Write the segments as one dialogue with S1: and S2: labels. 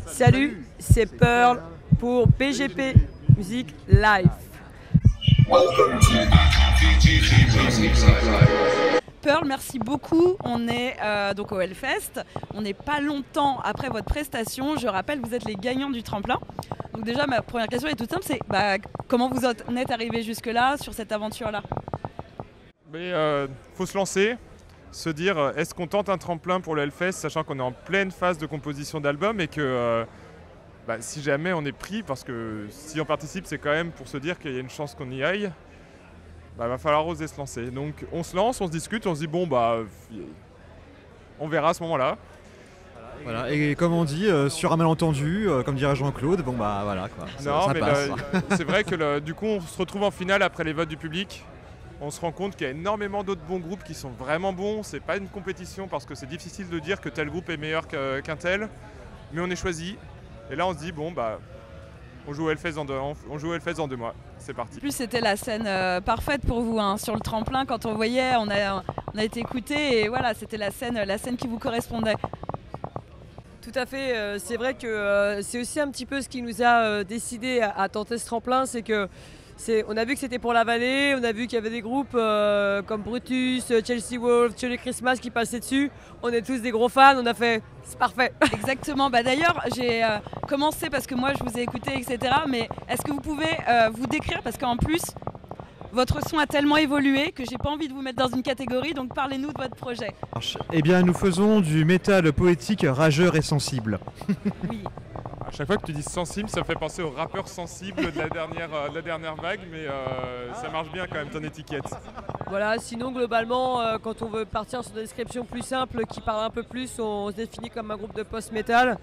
S1: Salut, c'est Pearl pour BGP Music Live. Pearl, merci beaucoup. On est donc au Hellfest. On n'est pas longtemps après votre prestation. Je rappelle, vous êtes les gagnants du tremplin. Donc déjà, ma première question est toute simple, c'est comment vous en êtes arrivé jusque-là sur cette aventure-là?
S2: Mais faut se lancer, se dire est-ce qu'on tente un tremplin pour le Hellfest, sachant qu'on est en pleine phase de composition d'album et que si jamais on est pris, parce que si on participe, c'est quand même pour se dire qu'il y a une chance qu'on y aille, va falloir oser se lancer. Donc on se lance, on se discute, on se dit on verra à ce moment-là.
S3: Voilà, et comme on dit, sur un malentendu, comme dirait Jean-Claude, voilà quoi.
S2: Non,
S3: ça
S2: mais
S3: passe.
S2: c'est vrai que du coup on se retrouve en finale après les votes du public. On se rend compte qu'il y a énormément d'autres bons groupes qui sont vraiment bons. C'est pas une compétition parce que c'est difficile de dire que tel groupe est meilleur qu'un tel. Mais on est choisi. Et là on se dit on joue au Hellfest dans 2 mois. C'est parti.
S1: En plus, c'était la scène parfaite pour vous sur le tremplin. Quand on voyait, on a été écoutés et voilà, c'était la scène qui vous correspondait.
S4: Tout à fait. C'est vrai que c'est aussi un petit peu ce qui nous a décidé à tenter ce tremplin, c'est que on a vu que c'était pour la vallée, on a vu qu'il y avait des groupes comme Brutus, Chelsea Wolf, Chili Christmas qui passaient dessus. On est tous des gros fans, on a fait c'est parfait.
S1: Exactement. D'ailleurs, j'ai commencé parce que moi je vous ai écouté, etc. Mais est-ce que vous pouvez vous décrire, parce qu'en plus votre son a tellement évolué que j'ai pas envie de vous mettre dans une catégorie, donc parlez-nous de votre projet.
S3: Eh bien, nous faisons du métal poétique rageur et sensible.
S1: Oui.
S2: À chaque fois que tu dis sensible, ça me fait penser aux rappeurs sensibles de la dernière vague, mais ça marche bien quand même ton étiquette.
S4: Voilà, sinon globalement, quand on veut partir sur des descriptions plus simples qui parlent un peu plus, on se définit comme un groupe de post-metal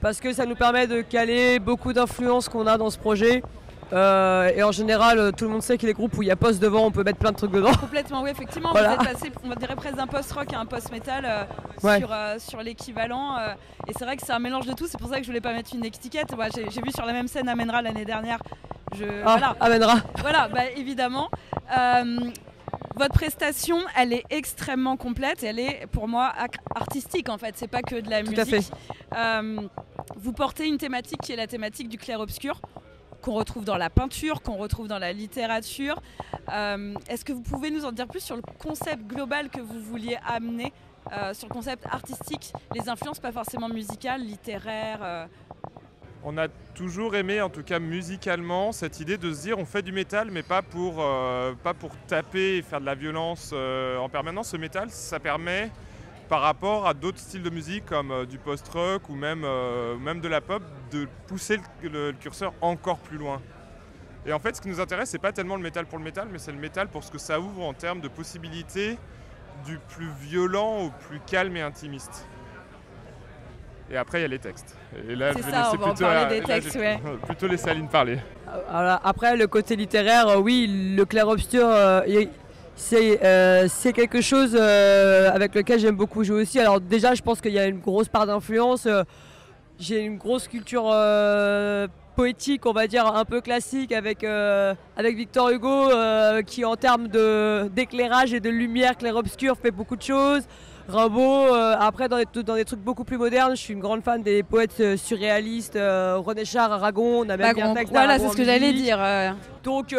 S4: parce que ça nous permet de caler beaucoup d'influences qu'on a dans ce projet. Et en général, tout le monde sait que les groupes où il y a post devant, on peut mettre plein de trucs dedans.
S1: Complètement, oui, effectivement.
S4: Voilà.
S1: Vous êtes passé, on dirait presque d'un post-rock à un post-metal sur l'équivalent. Et c'est vrai que c'est un mélange de tout. C'est pour ça que je voulais pas mettre une étiquette. Ouais, j'ai vu sur la même scène Amenra l'année dernière. Voilà.
S4: Amenra.
S1: Voilà, évidemment. Votre prestation, elle est extrêmement complète. Elle est, pour moi, artistique en fait. C'est pas que de la musique.
S4: Tout à fait.
S1: Vous portez une thématique qui est la thématique du clair-obscur, qu'on retrouve dans la peinture, qu'on retrouve dans la littérature. Est-ce que vous pouvez nous en dire plus sur le concept global que vous vouliez amener, sur le concept artistique, les influences pas forcément musicales, littéraires
S2: On a toujours aimé, en tout cas musicalement, cette idée de se dire on fait du métal, mais pas pour taper et faire de la violence en permanence. Ce métal, ça permet, par rapport à d'autres styles de musique comme du post-rock ou même de la pop, de pousser le curseur encore plus loin. Et en fait, ce qui nous intéresse, c'est pas tellement le métal pour le métal, mais c'est le métal pour ce que ça ouvre en termes de possibilités du plus violent au plus calme et intimiste. Et après, il y a les textes. Et là,
S1: c'est ça, on va en parler des textes, ouais.
S2: Plutôt laisser Aline parler.
S4: Alors, après, le côté littéraire, oui, le clair-obscur, c'est quelque chose avec lequel j'aime beaucoup jouer aussi. Alors déjà, je pense qu'il y a une grosse part d'influence. J'ai une grosse culture poétique, on va dire, un peu classique avec Victor Hugo, qui en termes d'éclairage et de lumière clair-obscur fait beaucoup de choses. Rimbaud, après dans des trucs beaucoup plus modernes, je suis une grande fan des poètes surréalistes, René Char, Aragon, on a même bien un texte
S1: voilà,
S4: d'Aragon
S1: c'est ce que
S4: en
S1: j'allais
S4: musique.
S1: dire.
S4: Donc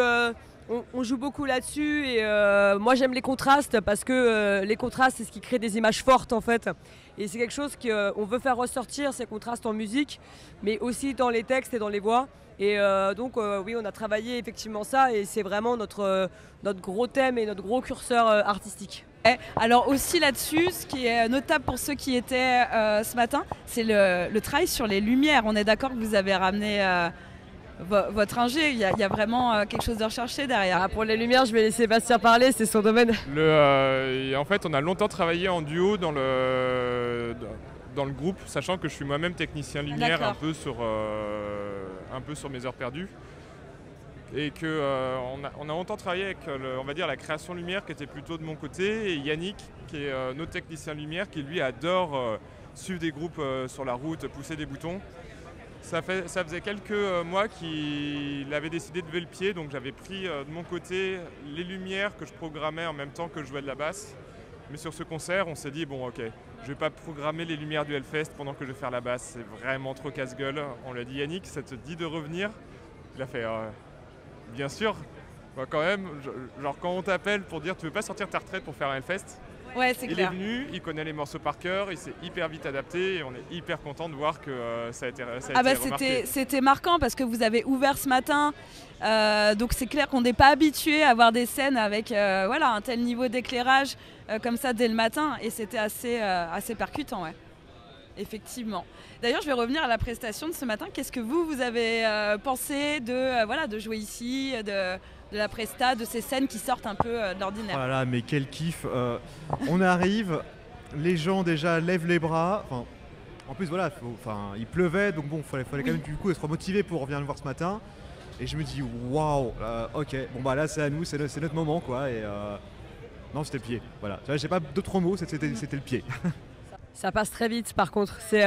S4: on joue beaucoup là-dessus et moi j'aime les contrastes parce que les contrastes c'est ce qui crée des images fortes en fait. Et c'est quelque chose qu'on veut faire ressortir, ces contrastes en musique, mais aussi dans les textes et dans les voix. Et donc oui, on a travaillé effectivement ça et c'est vraiment notre gros thème et notre gros curseur artistique.
S1: Alors aussi là-dessus, ce qui est notable pour ceux qui étaient ce matin, c'est le travail sur les lumières. On est d'accord que vous avez ramené votre ingé, il y a vraiment quelque chose de recherché derrière.
S4: Ah, pour les lumières, je vais laisser Bastien parler, c'est son domaine.
S2: En fait, on a longtemps travaillé en duo dans le groupe, sachant que je suis moi-même technicien lumière un peu sur mes heures perdues. Et qu'on a longtemps travaillé avec on va dire, la création lumière qui était plutôt de mon côté, et Yannick, qui est notre technicien lumière, qui lui adore suivre des groupes sur la route, pousser des boutons. Ça faisait quelques mois qu'il avait décidé de lever le pied, donc j'avais pris de mon côté les lumières que je programmais en même temps que je jouais de la basse. Mais sur ce concert, on s'est dit, bon ok, je vais pas programmer les lumières du Hellfest pendant que je vais faire la basse, c'est vraiment trop casse-gueule. On l'a dit, Yannick, ça te dit de revenir? Il a fait bien sûr. Bah, quand même, genre quand on t'appelle pour dire tu veux pas sortir ta retraite pour faire un Hellfest,
S1: Ouais, c'est
S2: il
S1: clair.
S2: est venu, il connaît les morceaux par cœur, il s'est hyper vite adapté et on est hyper content de voir que ça a été remarqué.
S1: C'était marquant parce que vous avez ouvert ce matin, donc c'est clair qu'on n'est pas habitué à voir des scènes avec voilà, un tel niveau d'éclairage comme ça dès le matin, et c'était assez percutant, ouais. Effectivement. D'ailleurs, je vais revenir à la prestation de ce matin. Qu'est-ce que vous avez pensé de jouer ici, de la presta, de ces scènes qui sortent un peu de l'ordinaire?
S3: Voilà, mais quel kiff. On arrive, les gens déjà lèvent les bras. Enfin, en plus, voilà, il pleuvait, donc bon, fallait quand même du coup être motivé pour venir le voir ce matin. Et je me dis, waouh, ok, bon bah là c'est à nous, c'est notre moment quoi. Et non, c'était le pied. Voilà, j'ai pas d'autres mots, c'était le pied.
S4: Ça passe très vite par contre, c'est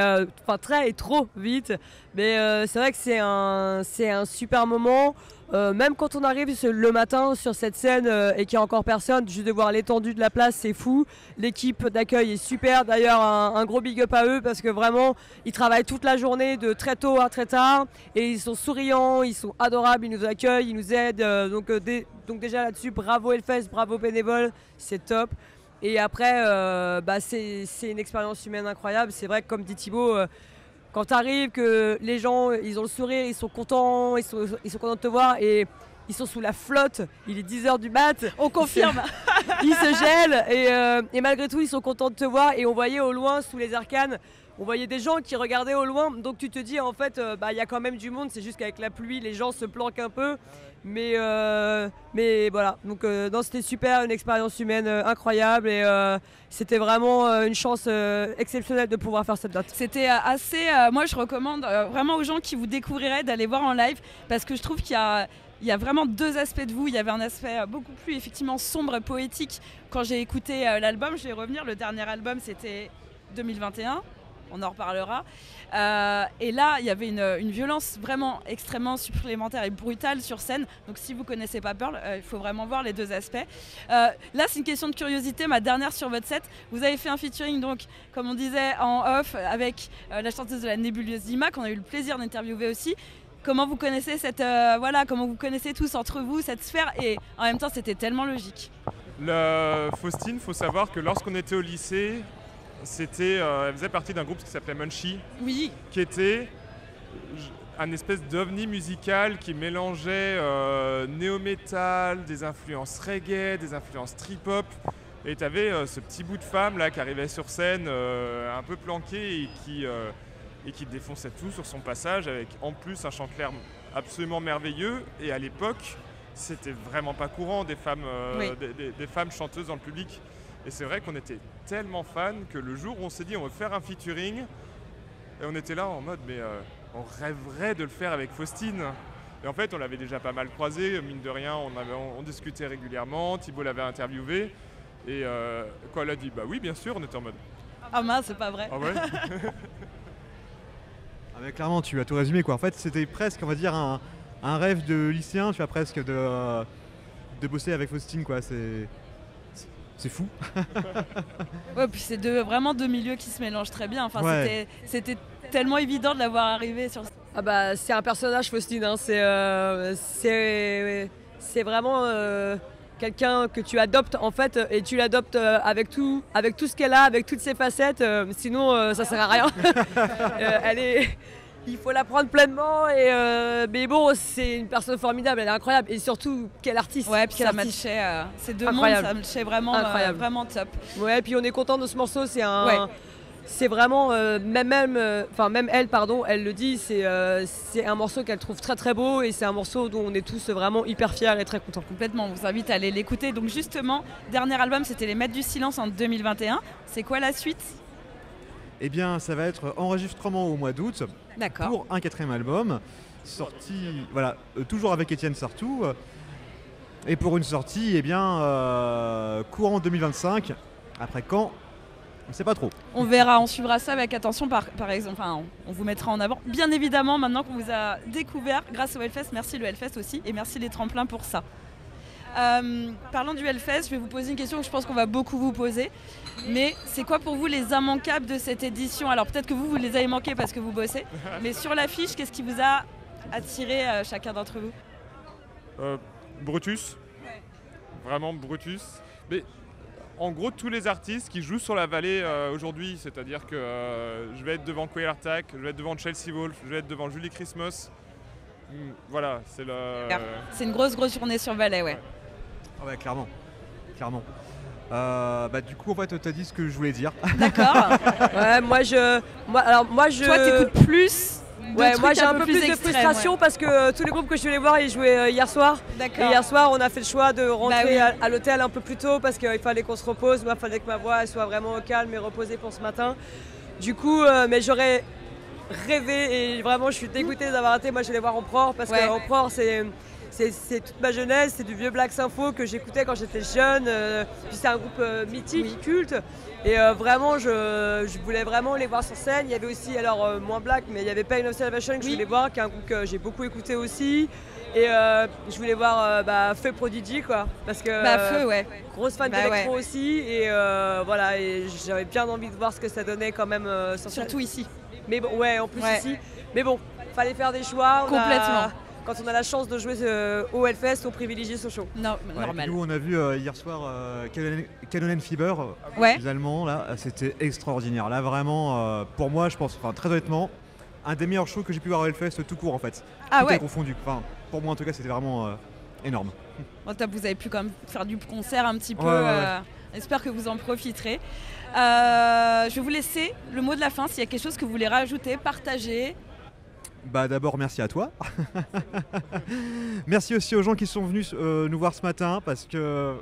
S4: très et trop vite, mais c'est vrai que c'est un super moment. Même quand on arrive le matin sur cette scène et qu'il n'y a encore personne, juste de voir l'étendue de la place, c'est fou. L'équipe d'accueil est super, d'ailleurs un gros big up à eux parce que vraiment ils travaillent toute la journée de très tôt à très tard et ils sont souriants, ils sont adorables, ils nous accueillent, ils nous aident. Donc déjà là-dessus, bravo Hellfest, bravo bénévoles, c'est top. Et après, c'est une expérience humaine incroyable. C'est vrai que comme dit Thibaut, quand tu arrives, que les gens ils ont le sourire, ils sont contents, ils sont contents de te voir et ils sont sous la flotte, il est 10h du mat.
S1: On confirme.
S4: Ils se gèlent et malgré tout ils sont contents de te voir. Et on voyait au loin, sous les arcanes, on voyait des gens qui regardaient au loin. Donc tu te dis en fait, y a quand même du monde, c'est juste qu'avec la pluie les gens se planquent un peu. Mais voilà, donc c'était super, une expérience humaine incroyable et c'était vraiment une chance exceptionnelle de pouvoir faire cette date.
S1: C'était moi je recommande vraiment aux gens qui vous découvriraient d'aller voir en live parce que je trouve qu'il y a vraiment deux aspects de vous. Il y avait un aspect beaucoup plus effectivement sombre et poétique quand j'ai écouté l'album. Je vais revenir, le dernier album c'était 2021. On en reparlera. Et là, il y avait une violence vraiment extrêmement supplémentaire et brutale sur scène. Donc si vous ne connaissez pas Pearl, il faut vraiment voir les deux aspects. Là, c'est une question de curiosité, ma dernière sur votre set. Vous avez fait un featuring, donc, comme on disait en off, avec la chanteuse de la nébuleuse Zima, qu'on a eu le plaisir d'interviewer aussi. Comment vous connaissez comment vous connaissez tous entre vous cette sphère, et en même temps, c'était tellement logique.
S2: Faustine, il faut savoir que lorsqu'on était au lycée, elle faisait partie d'un groupe qui s'appelait Munchie,
S1: oui,
S2: qui était un espèce d'ovni musical qui mélangeait néo-metal, des influences reggae, des influences trip-hop. Et tu avais ce petit bout de femme là qui arrivait sur scène un peu planqué et qui défonçait tout sur son passage, avec en plus un chant clair absolument merveilleux. Et à l'époque, c'était vraiment pas courant des femmes, des femmes chanteuses dans le public. Et c'est vrai qu'on était tellement fans que le jour où on s'est dit on veut faire un featuring, et on était là en mode mais on rêverait de le faire avec Faustine. Et en fait on l'avait déjà pas mal croisé, mine de rien on discutait régulièrement, Thibaut l'avait interviewé et quand elle a dit bah oui bien sûr, on était en mode
S1: ah mince, c'est pas vrai.
S2: Ah ouais.
S3: Ah mais clairement tu as tout résumé quoi. En fait c'était presque on va dire un rêve de lycéen, tu vois, presque de bosser avec Faustine quoi. C'est fou.
S1: Ouais, puis c'est vraiment deux milieux qui se mélangent très bien. Enfin,
S3: ouais.
S1: C'était tellement évident de l'avoir arrivé sur.
S4: Ah bah c'est un personnage Faustine, hein. C'est vraiment quelqu'un que tu adoptes en fait, et tu l'adoptes avec tout ce qu'elle a, avec toutes ses facettes. Sinon ça sert à rien. Il faut la prendre pleinement, mais bon, c'est une personne formidable, elle est incroyable, et surtout, quel artiste.
S1: Ouais, puis ça matchait, ces deux mondes, ça matchait vraiment, vraiment top.
S4: Ouais, puis on est content de ce morceau, c'est vraiment, même elle, pardon, elle le dit, c'est un morceau qu'elle trouve très très beau, et c'est un morceau dont on est tous vraiment hyper fiers et très contents.
S1: Complètement, on vous invite à aller l'écouter. Donc justement, dernier album, c'était Les Maîtres du Silence en 2021. C'est quoi la suite ?
S3: Eh bien, ça va être enregistrement au mois d'août pour un 4e album, sorti toujours avec Étienne Sartou, et pour une sortie courant 2025. Après quand, on ne sait pas trop.
S1: On verra, on suivra ça avec attention par exemple, on vous mettra en avant. Bien évidemment, maintenant qu'on vous a découvert grâce au Hellfest, merci le Hellfest aussi, et merci les tremplins pour ça. Parlant du Hellfest, je vais vous poser une question que je pense qu'on va beaucoup vous poser. Mais c'est quoi pour vous les immanquables de cette édition? Alors peut-être que vous les avez manqués parce que vous bossez. Mais sur l'affiche, qu'est-ce qui vous a attiré chacun d'entre vous?
S2: Brutus.
S1: Ouais.
S2: Vraiment Brutus. Mais en gros, tous les artistes qui jouent sur la vallée aujourd'hui, c'est-à-dire que je vais être devant Quail Attack, je vais être devant Chelsea Wolf, je vais être devant Julie Christmas. Voilà, c'est le...
S1: C'est une grosse journée sur Valais, ouais.
S3: Ah ouais, clairement. Clairement. Du coup, en fait, t'as dit ce que je voulais dire.
S1: D'accord.
S4: Ouais, moi je.
S1: Toi, t'écoutes plus.
S4: Ouais, moi j'ai un peu plus de
S1: extrêmes,
S4: frustration
S1: ouais.
S4: parce que tous les groupes que je suis allée voir ils jouaient hier soir. Et
S1: D'accord.
S4: hier soir on a fait le choix de rentrer
S1: Bah oui.
S4: à l'hôtel un peu plus tôt parce qu'il fallait qu'on se repose. Moi il fallait que ma voix elle soit vraiment au calme et reposée pour ce matin. Du coup, mais j'aurais rêvé et vraiment je suis dégoûtée d'avoir raté. Moi je vais les voir en Pror parce
S1: Ouais.
S4: qu'en Pror c'est toute ma jeunesse, c'est du vieux Black Sympho que j'écoutais quand j'étais jeune. Puis c'est un groupe mythique,
S1: Oui.
S4: culte. Et vraiment, je voulais vraiment les voir sur scène. Il y avait aussi, alors moins Black, mais il y avait Pain of Salvation que je voulais voir, qui est un groupe que j'ai beaucoup écouté aussi. Et je voulais voir Feu Prodigy, quoi. Parce que
S1: Feu, ouais.
S4: grosse fan
S1: Bah
S4: d'électro
S1: ouais.
S4: aussi. Et voilà, et j'avais bien envie de voir ce que ça donnait quand même sur scène.
S1: Surtout ici.
S4: Mais bon, ouais, en plus
S1: Ouais.
S4: ici. Mais bon, fallait faire des choix.
S1: Complètement.
S4: Quand on a la chance de jouer au Hellfest, on privilégie ce show.
S1: Non,
S3: Ouais,
S1: normal.
S3: nous, on a vu hier soir Cannon Fever,
S1: Ouais.
S3: les Allemands, là, c'était extraordinaire. Là, vraiment, pour moi, je pense, enfin, très honnêtement, un des meilleurs shows que j'ai pu voir au Hellfest tout court, en fait.
S1: Ah
S3: Tout est
S1: ouais.
S3: confondu. Enfin, pour moi, en tout cas, c'était vraiment énorme.
S1: Bon, top, vous avez pu quand même faire du concert un petit peu.
S3: Ouais, ouais.
S1: J'espère que vous en profiterez. Je vais vous laisser le mot de la fin. S'il y a quelque chose que vous voulez rajouter, partager.
S3: D'abord, merci à toi. Merci aussi aux gens qui sont venus nous voir ce matin parce que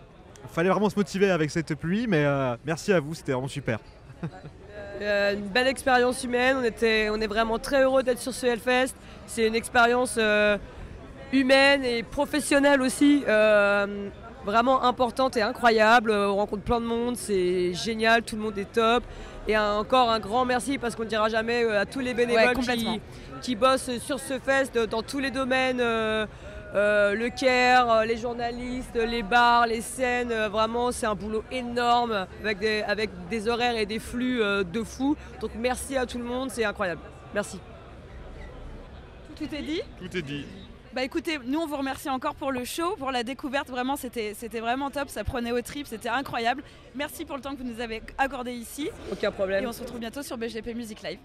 S3: fallait vraiment se motiver avec cette pluie, mais merci à vous, c'était vraiment super.
S4: Une belle expérience humaine, on est vraiment très heureux d'être sur ce Hellfest. C'est une expérience humaine et professionnelle aussi, vraiment importante et incroyable. On rencontre plein de monde, c'est génial, tout le monde est top. Et encore un grand merci parce qu'on ne dira jamais à tous les
S1: Ouais,
S4: bénévoles
S1: complètement.
S4: qui bossent sur ce fest dans tous les domaines. Le care, les journalistes, les bars, les scènes, vraiment c'est un boulot énorme avec des horaires et des flux de fou. Donc merci à tout le monde, c'est incroyable. Merci.
S1: Tout est dit.
S2: Tout est dit.
S1: Bah écoutez, nous on vous remercie encore pour le show, pour la découverte. Vraiment, c'était vraiment top. Ça prenait au trip, c'était incroyable. Merci pour le temps que vous nous avez accordé ici.
S4: Aucun problème.
S1: Et on se retrouve bientôt sur BGP Music Live.